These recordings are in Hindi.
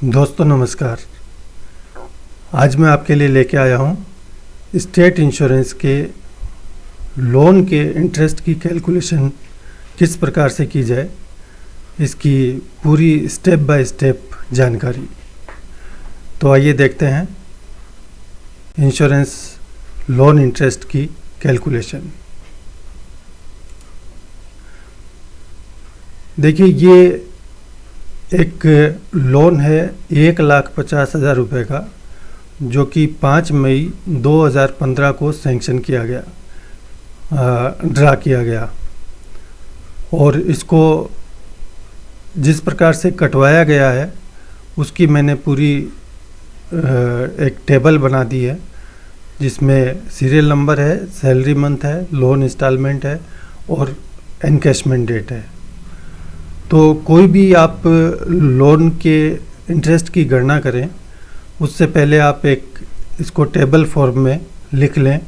दोस्तों नमस्कार। आज मैं आपके लिए लेके आया हूँ स्टेट इंश्योरेंस के लोन के इंटरेस्ट की कैलकुलेशन किस प्रकार से की जाए, इसकी पूरी स्टेप बाय स्टेप जानकारी। तो आइए देखते हैं इंश्योरेंस लोन इंटरेस्ट की कैलकुलेशन। देखिए, ये एक लोन है 1,50,000 रुपये का, जो कि 5 मई 2015 को सैंक्शन किया गया, ड्रा किया गया। और इसको जिस प्रकार से कटवाया गया है उसकी मैंने पूरी एक टेबल बना दी है, जिसमें सीरियल नंबर है, सैलरी मंथ है, लोन इंस्टॉलमेंट है और एनकैशमेंट डेट है। तो कोई भी आप लोन के इंटरेस्ट की गणना करें उससे पहले आप एक इसको टेबल फॉर्म में लिख लें।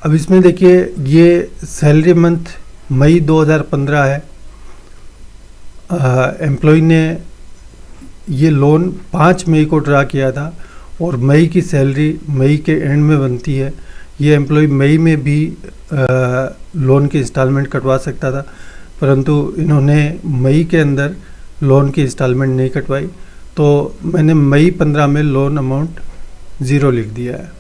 अब इसमें देखिए, ये सैलरी मंथ मई 2015 है। एम्प्लॉय ने ये लोन 5 मई को ड्रा किया था और मई की सैलरी मई के एंड में बनती है। ये एम्प्लॉय मई में भी लोन की इंस्टॉलमेंट कटवा सकता था, परंतु इन्होंने मई के अंदर लोन की इंस्टॉलमेंट नहीं कटवाई, तो मैंने मई 15 में लोन अमाउंट 0 लिख दिया है।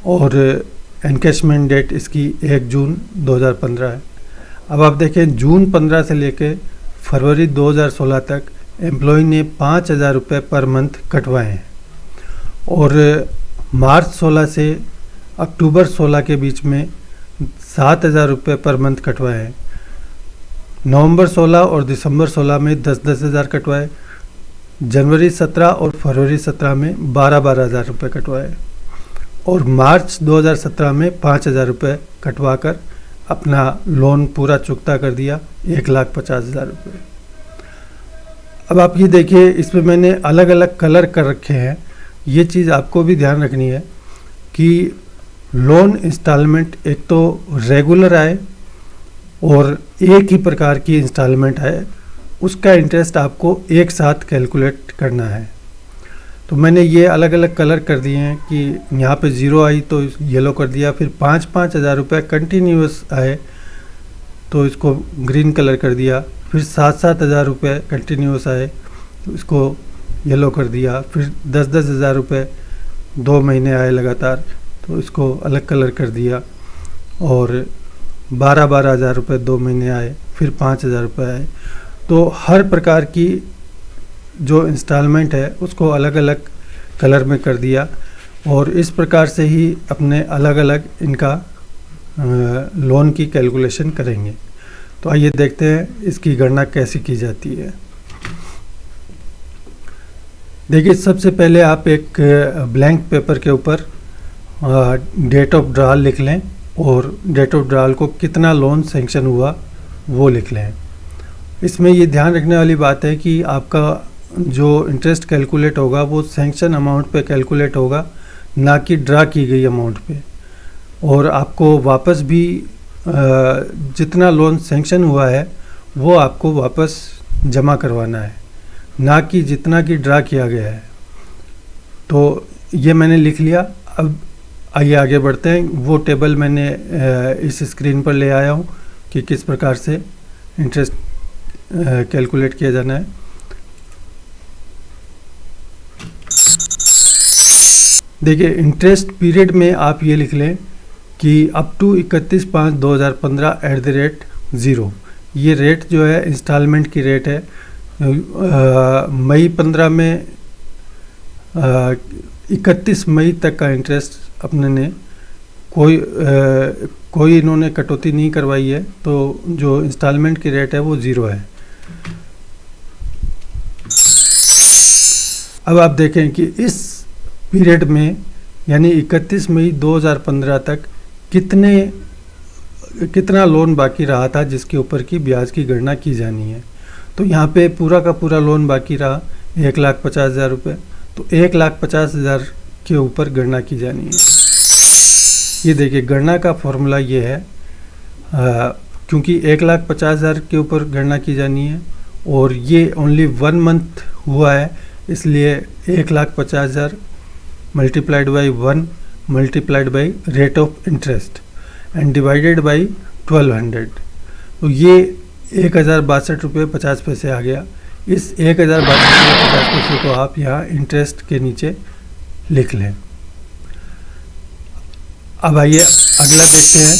और एनकैशमेंट डेट इसकी 1 जून 2015 है। अब आप देखें, जून 15 से लेकर फरवरी 2016 तक एम्प्लॉय ने 5,000 रुपये पर मंथ कटवाए हैं और मार्च 16 से अक्टूबर 16 के बीच में 7,000 रुपये पर मंथ कटवाए हैं। नवंबर 16 और दिसंबर 16 में 10-10 हज़ार कटवाए। जनवरी 17 और फरवरी 17 में 12-12 हज़ार रुपये कटवाए और मार्च 2017 में 5,000 रुपये कटवा कर अपना लोन पूरा चुकता कर दिया, 1,50,000 रुपये। अब आप ये देखिए, इसमें मैंने अलग अलग कलर कर रखे हैं। ये चीज़ आपको भी ध्यान रखनी है कि लोन इंस्टॉलमेंट एक तो रेगुलर आए और एक ही प्रकार की इंस्टॉलमेंट आए, उसका इंटरेस्ट आपको एक साथ कैलकुलेट करना है। तो मैंने ये अलग अलग कलर कर दिए हैं कि यहाँ पे 0 आई तो येलो कर दिया, फिर 5-5 हज़ार रुपये कंटिन्यूस आए तो इसको ग्रीन कलर कर दिया, फिर 7-7 हज़ार रुपये कंटिन्यूस आए तो इसको येलो कर दिया, फिर 10-10 हज़ार रुपये 2 महीने आए लगातार तो इसको अलग कलर कर दिया, और 12-12 हज़ार रुपये 2 महीने आए, फिर 5,000 रुपये आए। तो हर प्रकार की जो इंस्टॉलमेंट है उसको अलग अलग कलर में कर दिया और इस प्रकार से ही अपने अलग अलग इनका लोन की कैलकुलेशन करेंगे। तो आइए देखते हैं इसकी गणना कैसे की जाती है। देखिए, सबसे पहले आप एक ब्लैंक पेपर के ऊपर डेट ऑफ ड्रॉल लिख लें और डेट ऑफ ड्रॉल को कितना लोन सैंक्शन हुआ वो लिख लें। इसमें ये ध्यान रखने वाली बात है कि आपका जो इंटरेस्ट कैलकुलेट होगा वो सैंक्शन अमाउंट पे कैलकुलेट होगा, ना कि ड्रा की गई अमाउंट पे। और आपको वापस भी जितना लोन सैंक्शन हुआ है वो आपको वापस जमा करवाना है, ना कि जितना कि ड्रा किया गया है। तो ये मैंने लिख लिया। अब आइए आगे बढ़ते हैं। वो टेबल मैंने इस स्क्रीन पर ले आया हूँ कि किस प्रकार से इंटरेस्ट कैलकुलेट किया जाना है। देखिए, इंटरेस्ट पीरियड में आप ये लिख लें कि अप टू 31/5/2015 @0। ये रेट जो है इंस्टॉलमेंट की रेट है। मई 15 में 31 मई तक का इंटरेस्ट अपने ने कोई इन्होंने कटौती नहीं करवाई है, तो जो इंस्टॉलमेंट की रेट है वो 0 है। अब आप देखें कि इस पीरियड में यानी 31 मई 2015 तक कितना लोन बाकी रहा था जिसके ऊपर की ब्याज की गणना की जानी है। तो यहाँ पे पूरा का पूरा लोन बाकी रहा 1,50,000 रुपये। तो 1,50,000 के ऊपर गणना की जानी है। ये देखिए, गणना का फॉर्मूला ये है, क्योंकि 1,50,000 के ऊपर गणना की जानी है और ये ओनली 1 मंथ हुआ है, इसलिए 1,50,000 multiplied by 1 multiplied by rate of interest and divided by 1200, तो ये 1,062 रुपये 50 पैसे आ गया। इस 1,062 रुपये 50 पैसे को आप यहाँ इंटरेस्ट के नीचे लिख लें। अब आइए अगला देखते हैं।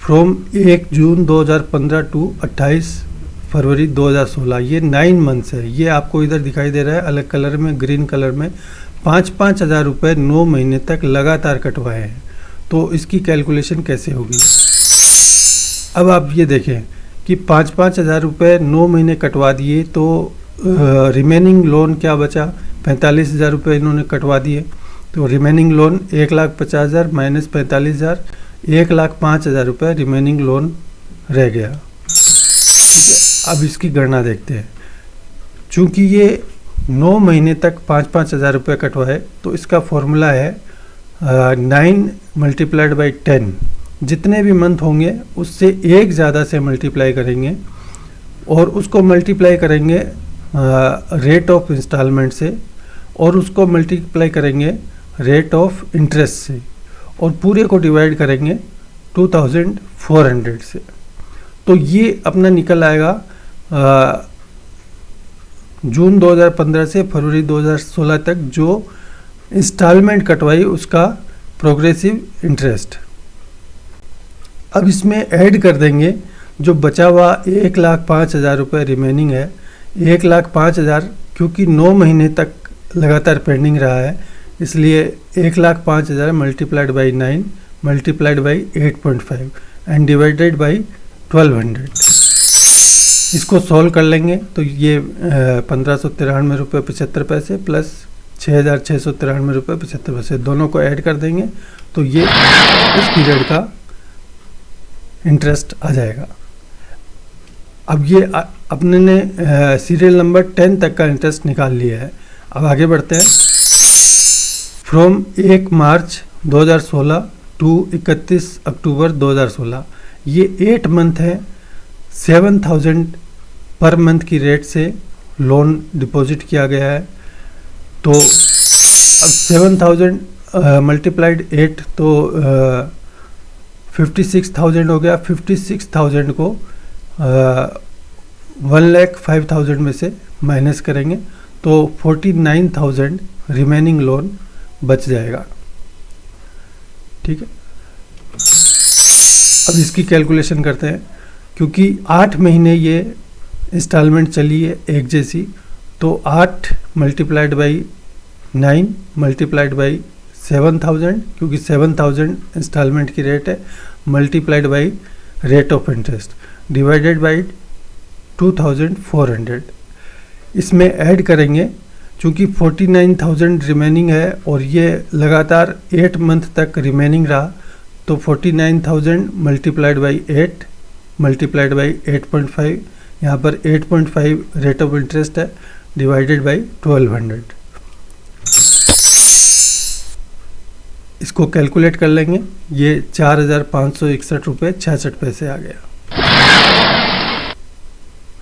फ्रॉम 1 जून 2015 टू 28 फरवरी 2016, ये 9 मंथ्स है। ये आपको इधर दिखाई दे रहा है अलग कलर में, ग्रीन कलर में। 5-5 हज़ार रुपये 9 महीने तक लगातार कटवाए हैं, तो इसकी कैलकुलेशन कैसे होगी। अब आप ये देखें कि 5-5 हज़ार रुपये 9 महीने कटवा दिए, तो रिमेनिंग लोन क्या बचा, 45 हज़ार रुपये इन्होंने कटवा दिए, तो रिमेनिंग लोन 1,50,000 माइनस 45,000, 1,05,000 रुपये रिमेनिंग लोन रह गया। ठीक है, अब इसकी गणना देखते हैं। चूँकि ये 9 महीने तक 5-5 हज़ार रुपये कटवाए, तो इसका फॉर्मूला है 9 मल्टीप्लाइड बाई 10। जितने भी मंथ होंगे उससे एक ज़्यादा से मल्टीप्लाई करेंगे और उसको मल्टीप्लाई करेंगे रेट ऑफ इंस्टॉलमेंट से, और उसको मल्टीप्लाई करेंगे रेट ऑफ इंटरेस्ट से, और पूरे को डिवाइड करेंगे 2,400 से। तो ये अपना निकल आएगा जून 2015 से फरवरी 2016 तक जो इंस्टॉलमेंट कटवाई उसका प्रोग्रेसिव इंटरेस्ट। अब इसमें ऐड कर देंगे जो बचा हुआ 1,05,000 रुपये रिमेनिंग है। 1,05,000 क्योंकि 9 महीने तक लगातार पेंडिंग रहा है, इसलिए 1,05,000 multiplied by 9 multiplied by 8.5 and divided by 1200। इसको सॉल्व कर लेंगे तो ये 1,593 रुपये 75 पैसे प्लस 6,693 रुपये 75 पैसे, दोनों को ऐड कर देंगे तो ये इस पीरियड का इंटरेस्ट आ जाएगा। अब ये अपने ने सीरियल नंबर 10 तक का इंटरेस्ट निकाल लिया है। अब आगे बढ़ते हैं। फ्रॉम 1 मार्च 2016 टू 31 अक्टूबर 2016, ये 8 मंथ है। 7,000 पर मंथ की रेट से लोन डिपॉजिट किया गया है। तो अब 7,000 मल्टीप्लाइड 8 तो 56,000 हो गया। 56,000 को 1,05,000 में से माइनस करेंगे तो 49,000 रिमेनिंग लोन बच जाएगा। ठीक है, अब इसकी कैलकुलेशन करते हैं। क्योंकि 8 महीने ये इंस्टॉलमेंट चली है एक जैसी, तो 8 मल्टीप्लाइड बाई 9 मल्टीप्लाइड बाई 7,000, क्योंकि 7,000 इंस्टॉलमेंट की रेट है, multiplied by rate of interest divided by 2,400। इसमें ऐड करेंगे चूँकि 49,000 रिमेनिंग है और ये लगातार 8 मंथ तक रिमेनिंग रहा, तो 49,000 मल्टीप्लाइड बाई 8 मल्टीप्लाइड बाई 8.5, यहाँ पर 8.5 रेट ऑफ इंटरेस्ट है, डिवाइडेड बाई 1200। इसको कैलकुलेट कर लेंगे, ये 4,561 रुपये 66 पैसे आ गया।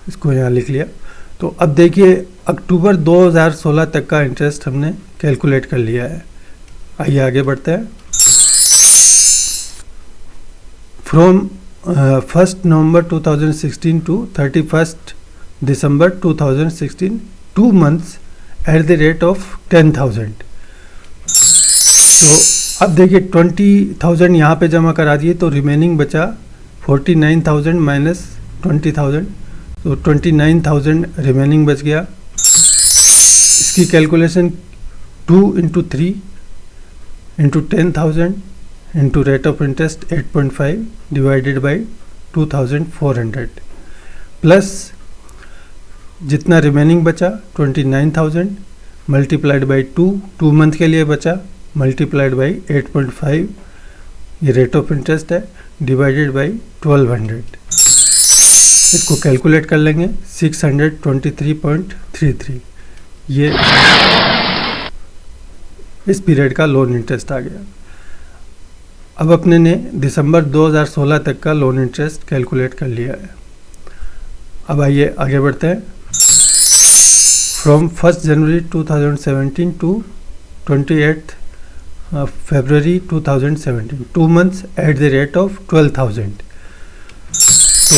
इसको यहाँ लिख लिया। तो अब देखिए अक्टूबर 2016 तक का इंटरेस्ट हमने कैलकुलेट कर लिया है। आइए आगे बढ़ते हैं। From 1 November 2016 to 31 December 2016, 2 months at the rate of 10,000। तो अब देखिए 20,000 यहाँ पे जमा करा दिए तो रिमेनिंग बचा 49,000 माइनस 20,000, तो 29,000 रिमेनिंग बच गया। इसकी calculation 2 into 3 into 10,000 into rate of interest 8.5 divided by 2,400 plus जितना रिमेनिंग बचा 29,000 मल्टीप्लाइड बाई 2 मंथ के लिए बचा, मल्टीप्लाइड बाई 8.5, ये रेट ऑफ इंटरेस्ट है, डिवाइडेड बाई 1200। इसको कैलकुलेट कर लेंगे 623.33, ये इस पीरियड का लोन इंटरेस्ट आ गया। अब अपने ने दिसंबर 2016 तक का लोन इंटरेस्ट कैलकुलेट कर लिया है। अब आइए आगे बढ़ते हैं। From 1st January 2017 to 28th February 2017, 2 months at the rate of 12,000। तो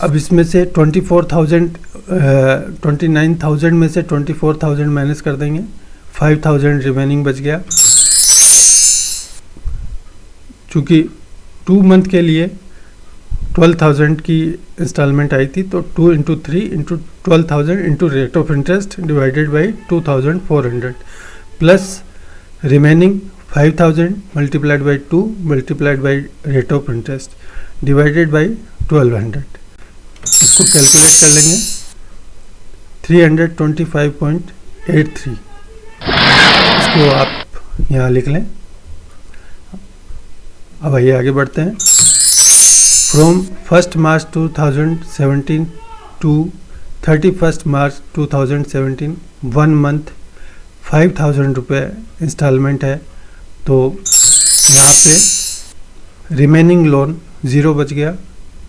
अब इसमें से 29,000 में से 24,000 माइनस कर देंगे, 5,000 रिमेनिंग बच गया। चूँकि 2 मंथ के लिए 12,000 की इंस्टॉलमेंट आई थी, तो 2 × 3 × 12,000 into rate of interest divided by 2,400 plus remaining 5,000 multiplied by 2 multiplied by rate of interest divided by 1,200। इसको कैलकुलेट कर लेंगे, 325.83। इसको आप यहाँ लिख लें। अब आइए आगे बढ़ते हैं। From 1st March 2017 to 31st March 2017, 1 month 5,000 रुपये इंस्टॉलमेंट है। तो यहाँ पे रिमेनिंग लोन 0 बच गया,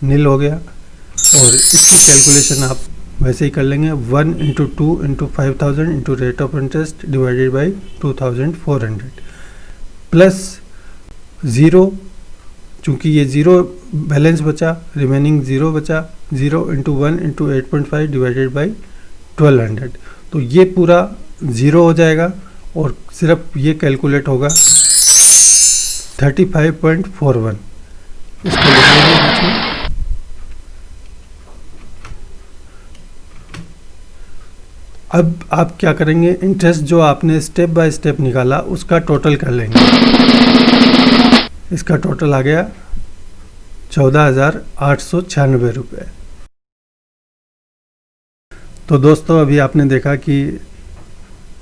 नील हो गया, और इसकी कैलकुलेशन आप वैसे ही कर लेंगे, 1 × 2 × 5,000 into rate of interest divided by 2,400 plus 0, चूँकि ये 0 बैलेंस बचा, रिमेनिंग 0 बचा, 0 × 1 × 8.5 डिवाइडेड बाई 1,200। तो ये पूरा 0 हो जाएगा और सिर्फ ये कैलकुलेट होगा 35.41। इसको लिख लेंगे बीच में। अब आप क्या करेंगे, इंटरेस्ट जो आपने स्टेप बाय स्टेप निकाला उसका टोटल कर लेंगे। इसका टोटल आ गया 14,896 रुपये। तो दोस्तों अभी आपने देखा कि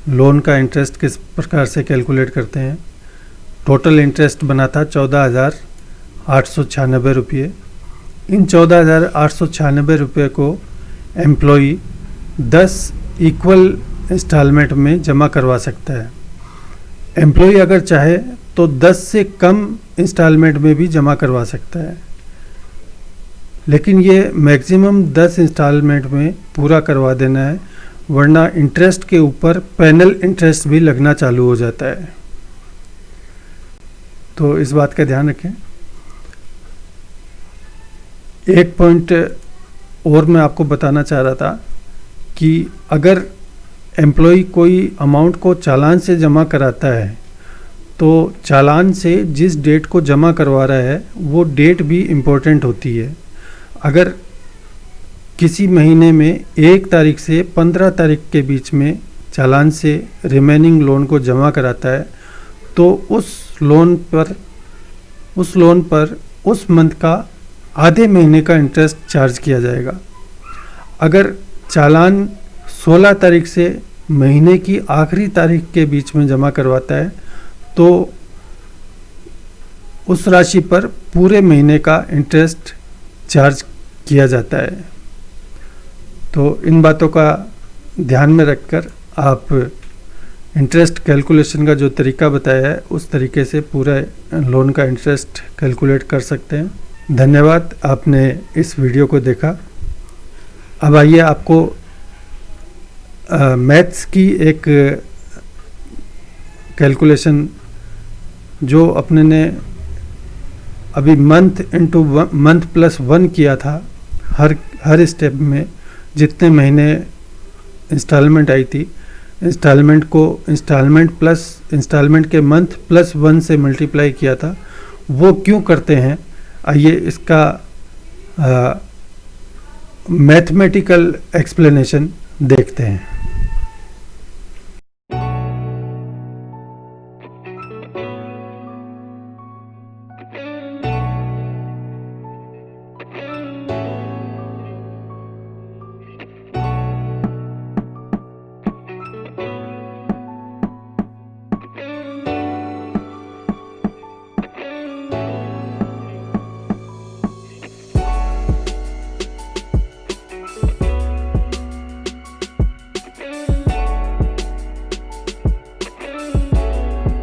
लोन का इंटरेस्ट किस प्रकार से कैलकुलेट करते हैं। टोटल इंटरेस्ट बना था 14,896 रुपये। इन 14,896 रुपये को एम्प्लॉई 10 इक्वल इंस्टॉलमेंट में जमा करवा सकता है। एम्प्लॉई अगर चाहे तो 10 से कम इंस्टॉलमेंट में भी जमा करवा सकता है, लेकिन ये मैक्सिमम 10 इंस्टॉलमेंट में पूरा करवा देना है, वरना इंटरेस्ट के ऊपर पैनल इंटरेस्ट भी लगना चालू हो जाता है। तो इस बात का ध्यान रखें। एक पॉइंट और मैं आपको बताना चाह रहा था कि अगर एम्प्लॉय कोई अमाउंट को चालान से जमा कराता है तो चालान से जिस डेट को जमा करवा रहा है वो डेट भी इम्पोर्टेंट होती है। अगर किसी महीने में 1 तारीख से 15 तारीख के बीच में चालान से रिमेनिंग लोन को जमा कराता है तो उस लोन पर उस मंथ का आधे महीने का इंटरेस्ट चार्ज किया जाएगा। अगर चालान 16 तारीख से महीने की आखिरी तारीख के बीच में जमा करवाता है तो उस राशि पर पूरे महीने का इंटरेस्ट चार्ज किया जाता है। तो इन बातों का ध्यान में रखकर आप इंटरेस्ट कैलकुलेशन का जो तरीका बताया है उस तरीके से पूरा लोन का इंटरेस्ट कैलकुलेट कर सकते हैं। धन्यवाद, आपने इस वीडियो को देखा। अब आइए आपको मैथ्स की एक कैलकुलेशन जो अपने ने अभी मंथ इंटू मंथ प्लस 1 किया था, हर स्टेप में जितने महीने इंस्टॉलमेंट आई थी, इंस्टॉलमेंट को इंस्टॉलमेंट प्लस इंस्टॉलमेंट के मंथ प्लस 1 से मल्टीप्लाई किया था, वो क्यों करते हैं आइए इसका मैथमेटिकल एक्सप्लेनेशन देखते हैं।